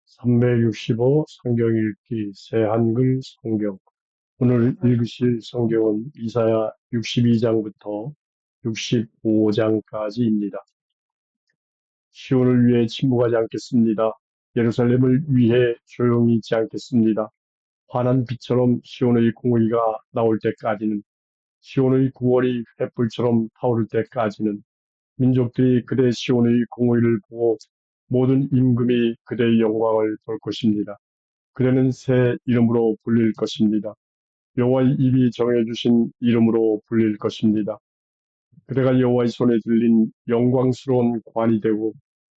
365 성경 읽기 새한글 성경. 오늘 읽으실 성경은 이사야 62장부터 65장까지입니다. 시온을 위해 침묵하지 않겠습니다. 예루살렘을 위해 조용히 있지 않겠습니다. 환한 빛처럼 시온의 공의가 나올 때까지는, 시온의 구원이 횃불처럼 타오를 때까지는 민족들이 그대 시온의 공의를 보고 모든 임금이 그대의 영광을 볼 것입니다. 그대는 새 이름으로 불릴 것입니다. 여호와의 입이 정해주신 이름으로 불릴 것입니다. 그대가 여호와의 손에 들린 영광스러운 관이 되고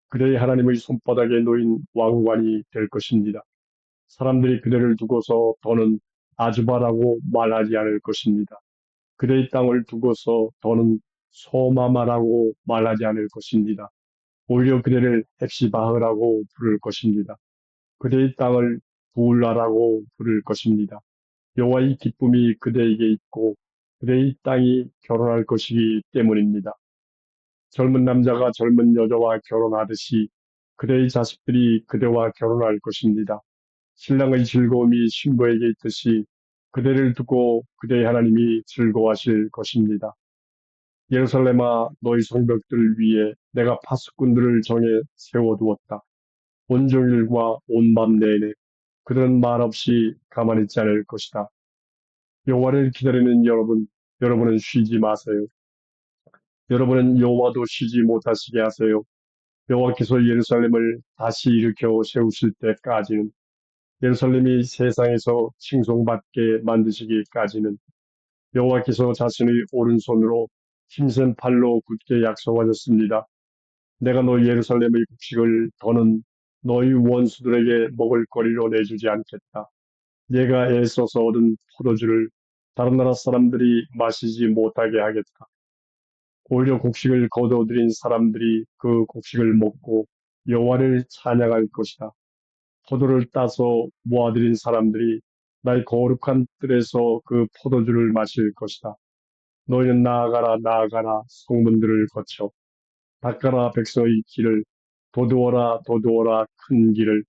그대의 하나님의 손바닥에 놓인 왕관이 될 것입니다. 사람들이 그대를 두고서 더는 아즈바라고 말하지 않을 것입니다. 그대의 땅을 두고서 더는 소마마라고 말하지 않을 것입니다. 오히려 그대를 헵시바흐라고 부를 것입니다. 그대의 땅을 부울라라고 부를 것입니다. 여호와의 기쁨이 그대에게 있고 그대의 땅이 결혼할 것이기 때문입니다. 젊은 남자가 젊은 여자와 결혼하듯이 그대의 자식들이 그대와 결혼할 것입니다. 신랑의 즐거움이 신부에게 있듯이 그대를 두고 그대의 하나님이 즐거워하실 것입니다. 예루살렘아, 너희 성벽들 위에 내가 파수꾼들을 정해 세워두었다. 온종일과 온 밤 내내 그들은 말없이 가만히 있지 않을 것이다. 여호와를 기다리는 여러분, 여러분은 쉬지 마세요. 여러분은 여호와도 쉬지 못하시게 하세요. 여호와께서 예루살렘을 다시 일으켜 세우실 때까지는, 예루살렘이 세상에서 칭송받게 만드시기까지는, 여호와께서 자신의 오른손으로 힘센 팔로 굳게 약속하셨습니다. 내가 너희 예루살렘의 곡식을 더는 너희 원수들에게 먹을 거리로 내주지 않겠다. 얘가 애써서 얻은 포도주를 다른 나라 사람들이 마시지 못하게 하겠다. 오히려 곡식을 거둬들인 사람들이 그 곡식을 먹고 여호와를 찬양할 것이다. 포도를 따서 모아들인 사람들이 나의 거룩한 뜰에서 그 포도주를 마실 것이다. 너희는 나아가라 나아가라 성문들을 거쳐 닦아라 백성의 길을 도두어라 도두어라 큰 길을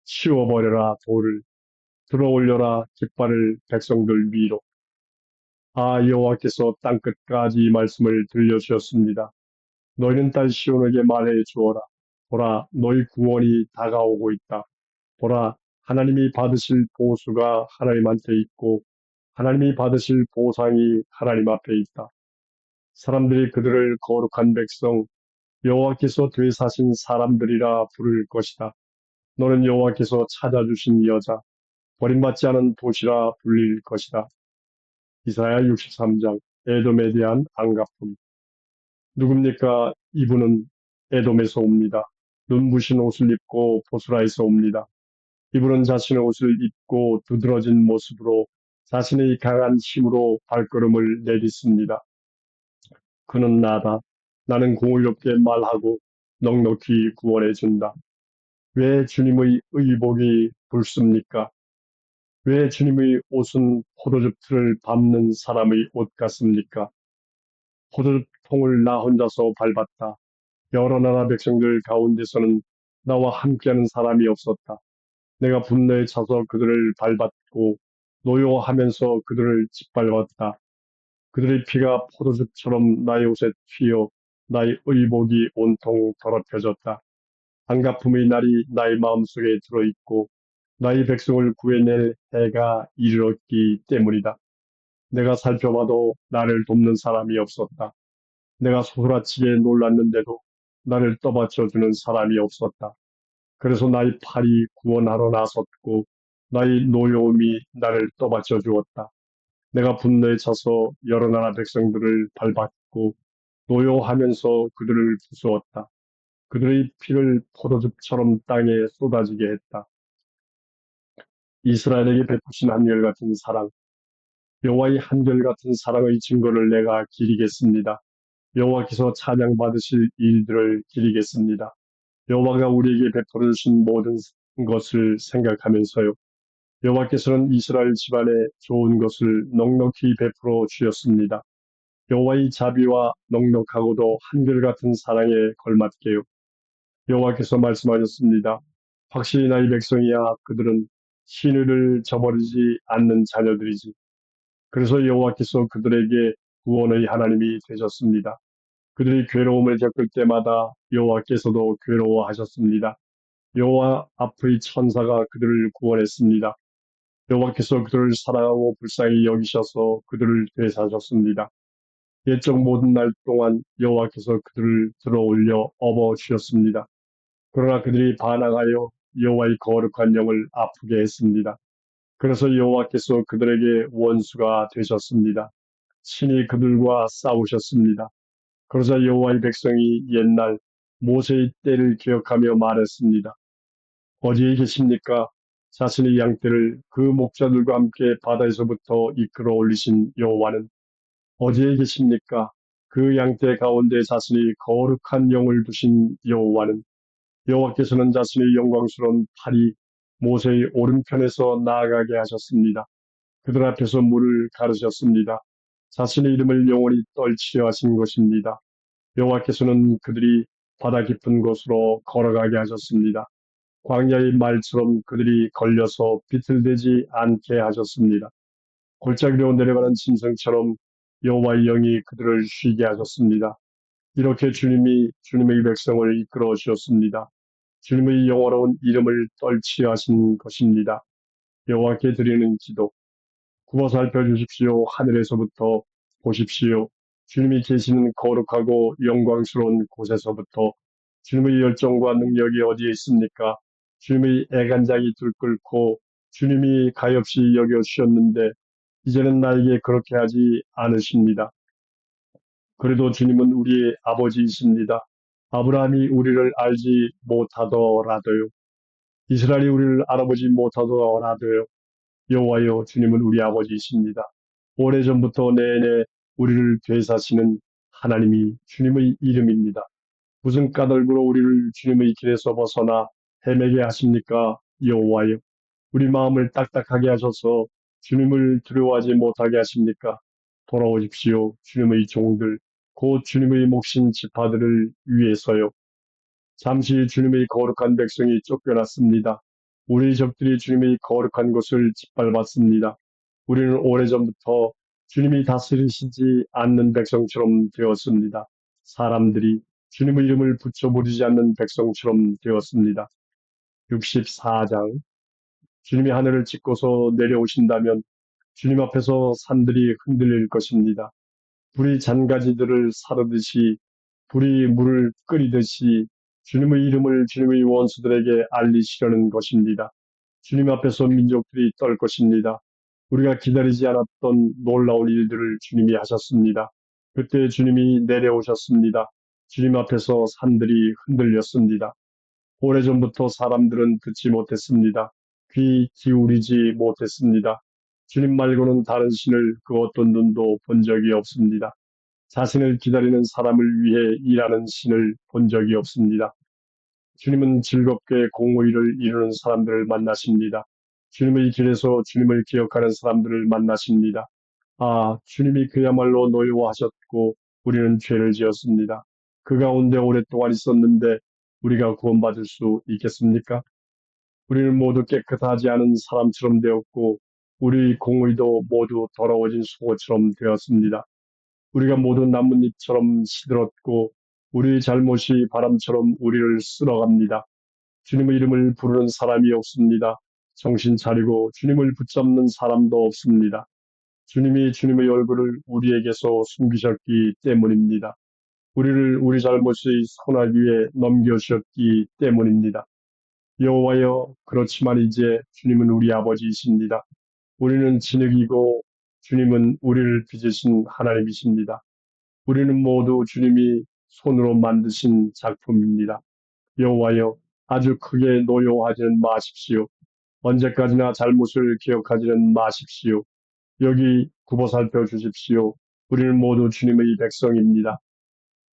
치워버려라 돌을 들어올려라 깃발을 백성들 위로. 아, 여호와께서 땅끝까지 이 말씀을 들려주셨습니다. 너희는 딸 시온에게 말해 주어라. 보라, 너희 구원이 다가오고 있다. 보라, 하나님이 받으실 보수가 하나님한테 있고 하나님이 받으실 보상이 하나님 앞에 있다. 사람들이 그들을 거룩한 백성, 여호와께서 되사신 사람들이라 부를 것이다. 너는 여호와께서 찾아주신 여자, 버림받지 않은 도시라 불릴 것이다. 이사야 63장, 에돔에 대한 안가품. 누굽니까? 이분은 에돔에서 옵니다. 눈부신 옷을 입고 보스라에서 옵니다. 이분은 자신의 옷을 입고 두드러진 모습으로 자신의 강한 힘으로 발걸음을 내딛습니다. 그는 나다. 나는 공의롭게 말하고 넉넉히 구원해준다. 왜 주님의 의복이 붉습니까? 왜 주님의 옷은 포도즙 틀을 밟는 사람의 옷 같습니까? 포도즙 통을 나 혼자서 밟았다. 여러 나라 백성들 가운데서는 나와 함께하는 사람이 없었다. 내가 분노에 차서 그들을 밟았고 노여워하면서 그들을 짓밟았다. 그들의 피가 포도즙처럼 나의 옷에 튀어 나의 의복이 온통 더럽혀졌다. 안가품의 날이 나의 마음속에 들어있고 나의 백성을 구해낼 해가 이르렀기 때문이다. 내가 살펴봐도 나를 돕는 사람이 없었다. 내가 소스라치게 놀랐는데도 나를 떠받쳐주는 사람이 없었다. 그래서 나의 팔이 구원하러 나섰고 나의 노여움이 나를 떠받쳐 주었다. 내가 분노에 차서 여러 나라 백성들을 밟았고 노여워하면서 그들을 부수었다. 그들의 피를 포도즙처럼 땅에 쏟아지게 했다. 이스라엘에게 베푸신 한결같은 사랑, 여호와의 한결같은 사랑의 증거를 내가 기리겠습니다. 여호와께서 찬양받으실 일들을 기리겠습니다. 여호와가 우리에게 베풀어 주신 모든 것을 생각하면서요. 여호와께서는 이스라엘 집안에 좋은 것을 넉넉히 베풀어 주셨습니다. 여호와의 자비와 넉넉하고도 한결같은 사랑에 걸맞게요. 여호와께서 말씀하셨습니다. 확실히 나의 백성이야 그들은 신의를 저버리지 않는 자녀들이지. 그래서 여호와께서 그들에게 구원의 하나님이 되셨습니다. 그들이 괴로움을 겪을 때마다 여호와께서도 괴로워하셨습니다. 여호와 앞의 천사가 그들을 구원했습니다. 여호와께서 그들을 사랑하고 불쌍히 여기셔서 그들을 되사셨습니다. 옛적 모든 날 동안 여호와께서 그들을 들어올려 업어주셨습니다. 그러나 그들이 반항하여 여호와의 거룩한 영을 아프게 했습니다. 그래서 여호와께서 그들에게 원수가 되셨습니다. 친히 그들과 싸우셨습니다. 그러자 여호와의 백성이 옛날 모세의 때를 기억하며 말했습니다. 어디에 계십니까? 자신의 양떼를 그 목자들과 함께 바다에서부터 이끌어 올리신 여호와는 어디에 계십니까? 그 양떼 가운데 자신의 거룩한 영을 두신 여호와는 여호와께서는 자신의 영광스러운 팔이 모세의 오른편에서 나아가게 하셨습니다. 그들 앞에서 물을 가르셨습니다. 자신의 이름을 영원히 떨치려 하신 것입니다. 여호와께서는 그들이 바다 깊은 곳으로 걸어가게 하셨습니다. 광야의 말처럼 그들이 걸려서 비틀대지 않게 하셨습니다. 골짜기로 내려가는 짐승처럼 여호와의 영이 그들을 쉬게 하셨습니다. 이렇게 주님이 주님의 백성을 이끌어 주셨습니다. 주님의 영화로운 이름을 떨치하신 것입니다. 여호와께 드리는 기도. 굽어 살펴주십시오. 하늘에서부터 보십시오. 주님이 계시는 거룩하고 영광스러운 곳에서부터 주님의 열정과 능력이 어디에 있습니까? 주님의 애간장이 들끓고 주님이 가엾이 여겨주셨는데 이제는 나에게 그렇게 하지 않으십니다. 그래도 주님은 우리의 아버지이십니다. 아브라함이 우리를 알지 못하더라도요. 이스라엘이 우리를 알아보지 못하더라도요. 여호와여 주님은 우리 아버지이십니다. 오래전부터 내내 우리를 되사시는 하나님이 주님의 이름입니다. 무슨 까닭으로 우리를 주님의 길에서 벗어나 헤매게 하십니까? 여호와여 우리 마음을 딱딱하게 하셔서 주님을 두려워하지 못하게 하십니까? 돌아오십시오. 주님의 종들 곧 주님의 목신 지파들을 위해서요. 잠시 주님의 거룩한 백성이 쫓겨났습니다. 우리 적들이 주님의 거룩한 곳을 짓밟았습니다. 우리는 오래전부터 주님이 다스리시지 않는 백성처럼 되었습니다. 사람들이 주님의 이름을 붙여 부르지 않는 백성처럼 되었습니다. 64장 주님이 하늘을 찢고서 내려오신다면 주님 앞에서 산들이 흔들릴 것입니다. 불이 잔가지들을 사르듯이 불이 물을 끓이듯이 주님의 이름을 주님의 원수들에게 알리시려는 것입니다. 주님 앞에서 민족들이 떨 것입니다. 우리가 기다리지 않았던 놀라운 일들을 주님이 하셨습니다. 그때 주님이 내려오셨습니다. 주님 앞에서 산들이 흔들렸습니다. 오래전부터 사람들은 듣지 못했습니다. 귀 기울이지 못했습니다. 주님 말고는 다른 신을 그 어떤 눈도 본 적이 없습니다. 자신을 기다리는 사람을 위해 일하는 신을 본 적이 없습니다. 주님은 즐겁게 공의를 이루는 사람들을 만나십니다. 주님의 길에서 주님을 기억하는 사람들을 만나십니다. 아, 주님이 그야말로 노여워하셨고 우리는 죄를 지었습니다. 그 가운데 오랫동안 있었는데 우리가 구원받을 수 있겠습니까? 우리는 모두 깨끗하지 않은 사람처럼 되었고 우리 공의도 모두 더러워진 수고처럼 되었습니다. 우리가 모두 나뭇잎처럼 시들었고 우리 잘못이 바람처럼 우리를 쓸어갑니다. 주님의 이름을 부르는 사람이 없습니다. 정신 차리고 주님을 붙잡는 사람도 없습니다. 주님이 주님의 얼굴을 우리에게서 숨기셨기 때문입니다. 우리를 우리 잘못의 손아귀에 넘겨주셨기 때문입니다. 여호와여 그렇지만 이제 주님은 우리 아버지이십니다. 우리는 진흙이고 주님은 우리를 빚으신 하나님이십니다. 우리는 모두 주님이 손으로 만드신 작품입니다. 여호와여 아주 크게 노여워하지는 마십시오. 언제까지나 잘못을 기억하지는 마십시오. 여기 굽어 살펴주십시오. 우리는 모두 주님의 백성입니다.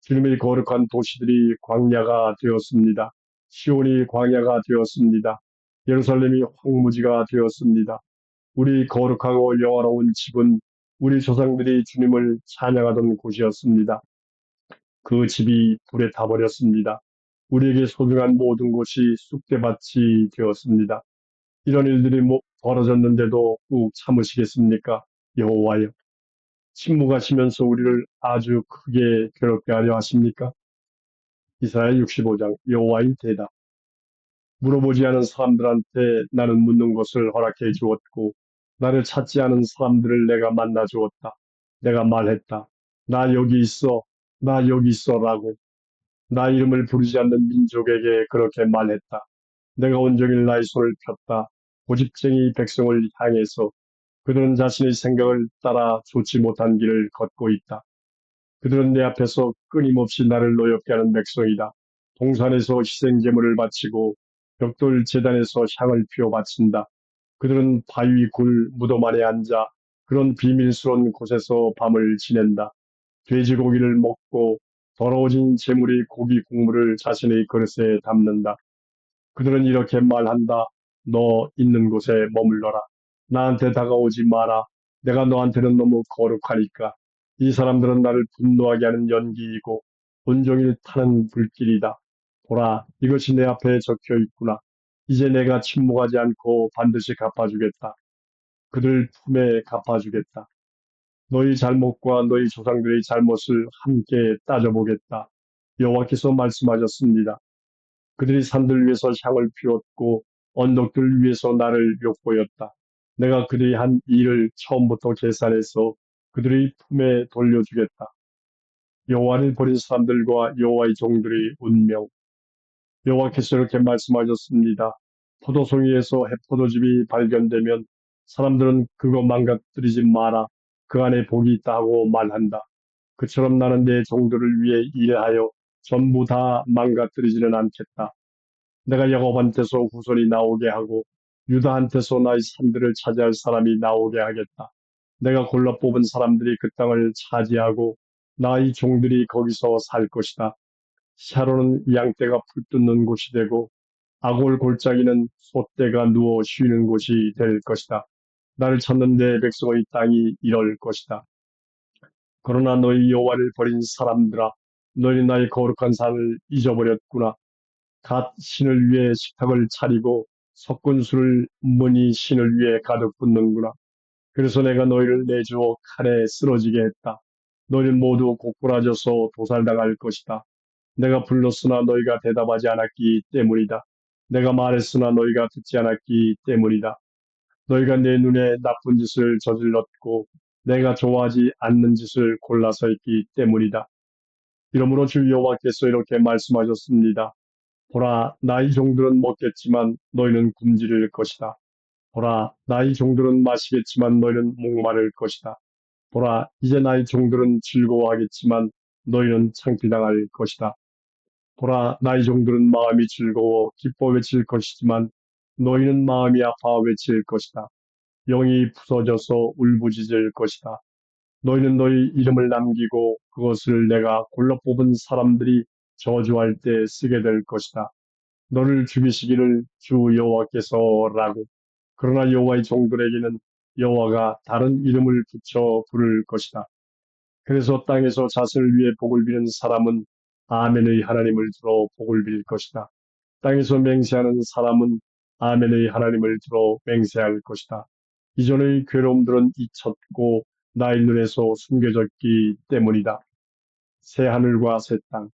주님의 거룩한 도시들이 광야가 되었습니다. 시온이 광야가 되었습니다. 예루살렘이 황무지가 되었습니다. 우리 거룩하고 영화로운 집은 우리 조상들이 주님을 찬양하던 곳이었습니다. 그 집이 불에 타버렸습니다. 우리에게 소중한 모든 것이 쑥대밭이 되었습니다. 이런 일들이 벌어졌는데도 꾹 참으시겠습니까? 여호와여, 침묵하시면서 우리를 아주 크게 괴롭게 하려 하십니까? 이사야 65장 여호와의 대답. 물어보지 않은 사람들한테 나는 묻는 것을 허락해 주었고, 나를 찾지 않은 사람들을 내가 만나 주었다. 내가 말했다. 나 여기 있어, 나 여기 있어라고. 나 이름을 부르지 않는 민족에게 그렇게 말했다. 내가 온종일 나의 손을 폈다. 고집쟁이 백성을 향해서 그들은 자신의 생각을 따라 좋지 못한 길을 걷고 있다. 그들은 내 앞에서 끊임없이 나를 노엽게 하는 백성이다. 동산에서 희생제물을 바치고 벽돌 제단에서 향을 피워 바친다. 그들은 바위 굴 무덤 안에 앉아 그런 비밀스러운 곳에서 밤을 지낸다. 돼지고기를 먹고 더러워진 재물이 고기 국물을 자신의 그릇에 담는다. 그들은 이렇게 말한다. 너 있는 곳에 머물러라. 나한테 다가오지 마라. 내가 너한테는 너무 거룩하니까. 이 사람들은 나를 분노하게 하는 연기이고 온종일 타는 불길이다. 보라, 이것이 내 앞에 적혀 있구나. 이제 내가 침묵하지 않고 반드시 갚아주겠다. 그들 품에 갚아주겠다. 너희 잘못과 너희 조상들의 잘못을 함께 따져보겠다. 여호와께서 말씀하셨습니다. 그들이 산들 위에서 향을 피웠고 언덕들 위에서 나를 엿보였다. 내가 그들이 한 일을 처음부터 계산해서 그들의 품에 돌려주겠다. 여호와를 버린 사람들과 여호와의 종들의 운명. 여호와께서 이렇게 말씀하셨습니다. 포도송이에서 해포도즙이 발견되면 사람들은 그거 망가뜨리지 마라. 그 안에 복이 있다 하고 말한다. 그처럼 나는 내 종들을 위해 일하여 전부 다 망가뜨리지는 않겠다. 내가 야곱한테서 후손이 나오게 하고 유다한테서 나의 산들을 차지할 사람이 나오게 하겠다. 내가 골라 뽑은 사람들이 그 땅을 차지하고 나의 종들이 거기서 살 것이다. 샤론은 양떼가 풀 뜯는 곳이 되고 아골 골짜기는 소떼가 누워 쉬는 곳이 될 것이다. 나를 찾는 내 백성의 땅이 이럴 것이다. 그러나 너희 여호와를 버린 사람들아, 너희 나의 거룩한 산을 잊어버렸구나. 갓 신을 위해 식탁을 차리고 섞은 술을 머니 신을 위해 가득 붓는구나. 그래서 내가 너희를 내주어 칼에 쓰러지게 했다. 너희는 모두 고꾸라져서 도살당할 것이다. 내가 불렀으나 너희가 대답하지 않았기 때문이다. 내가 말했으나 너희가 듣지 않았기 때문이다. 너희가 내 눈에 나쁜 짓을 저질렀고 내가 좋아하지 않는 짓을 골라서 했기 때문이다. 이러므로 주 여호와께서 이렇게 말씀하셨습니다. 보라, 나의 종들은 먹겠지만 너희는 굶주릴 것이다. 보라, 나의 종들은 마시겠지만 너희는 목마를 것이다. 보라, 이제 나의 종들은 즐거워하겠지만 너희는 창피당할 것이다. 보라, 나의 종들은 마음이 즐거워 기뻐 외칠 것이지만 너희는 마음이 아파 외칠 것이다. 영이 부서져서 울부짖을 것이다. 너희는 너희 이름을 남기고 그것을 내가 골라 뽑은 사람들이 저주할 때 쓰게 될 것이다. 너를 죽이시기를 주 여호와께서라고. 그러나 여호와의 종들에게는 여호와가 다른 이름을 붙여 부를 것이다. 그래서 땅에서 자신을 위해 복을 비는 사람은 아멘의 하나님을 들어 복을 빌 것이다. 땅에서 맹세하는 사람은 아멘의 하나님을 들어 맹세할 것이다. 이전의 괴로움들은 잊혔고 나의 눈에서 숨겨졌기 때문이다. 새 하늘과 새 땅.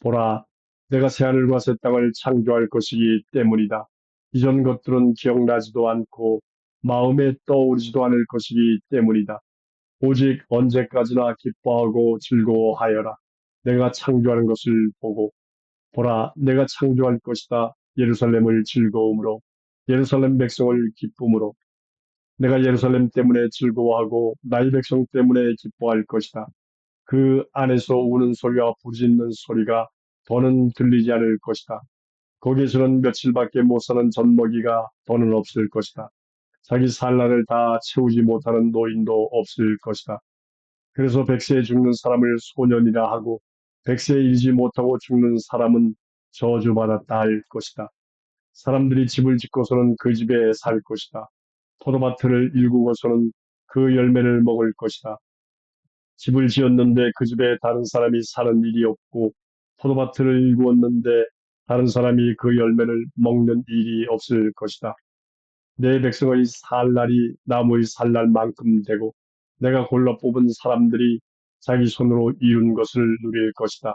보라, 내가 새하늘과 새 땅을 창조할 것이기 때문이다. 이전 것들은 기억나지도 않고 마음에 떠오르지도 않을 것이기 때문이다. 오직 언제까지나 기뻐하고 즐거워하여라. 내가 창조하는 것을 보고 보라, 내가 창조할 것이다. 예루살렘을 즐거움으로 예루살렘 백성을 기쁨으로 내가 예루살렘 때문에 즐거워하고 나의 백성 때문에 기뻐할 것이다. 그 안에서 우는 소리와 부르짖는 소리가 더는 들리지 않을 것이다. 거기에서는 며칠밖에 못 사는 젖먹이가 더는 없을 것이다. 자기 살 날을 다 채우지 못하는 노인도 없을 것이다. 그래서 백세에 죽는 사람을 소년이라 하고 백세에 이르지 못하고 죽는 사람은 저주받았다 할 것이다. 사람들이 집을 짓고서는 그 집에 살 것이다. 포도밭을 일구고서는 그 열매를 먹을 것이다. 집을 지었는데 그 집에 다른 사람이 사는 일이 없고 포도밭을 일구었는데 다른 사람이 그 열매를 먹는 일이 없을 것이다. 내 백성의 살 날이 나무의 살 날만큼 되고 내가 골라 뽑은 사람들이 자기 손으로 이룬 것을 누릴 것이다.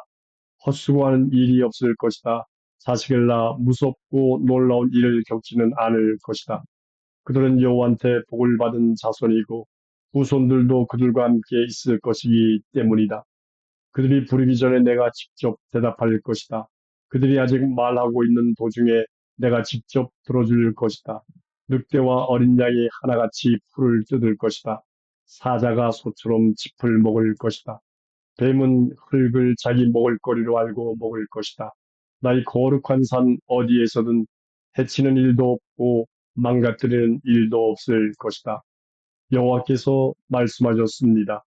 헛수고하는 일이 없을 것이다. 자식을 낳아 무섭고 놀라운 일을 겪지는 않을 것이다. 그들은 여호와한테 복을 받은 자손이고 후손들도 그들과 함께 있을 것이기 때문이다. 그들이 부르기 전에 내가 직접 대답할 것이다. 그들이 아직 말하고 있는 도중에 내가 직접 들어줄 것이다. 늑대와 어린 양이 하나같이 풀을 뜯을 것이다. 사자가 소처럼 짚을 먹을 것이다. 뱀은 흙을 자기 먹을거리로 알고 먹을 것이다. 나의 거룩한 산 어디에서든 해치는 일도 없고 망가뜨리는 일도 없을 것이다. 여호와께서 말씀하셨습니다.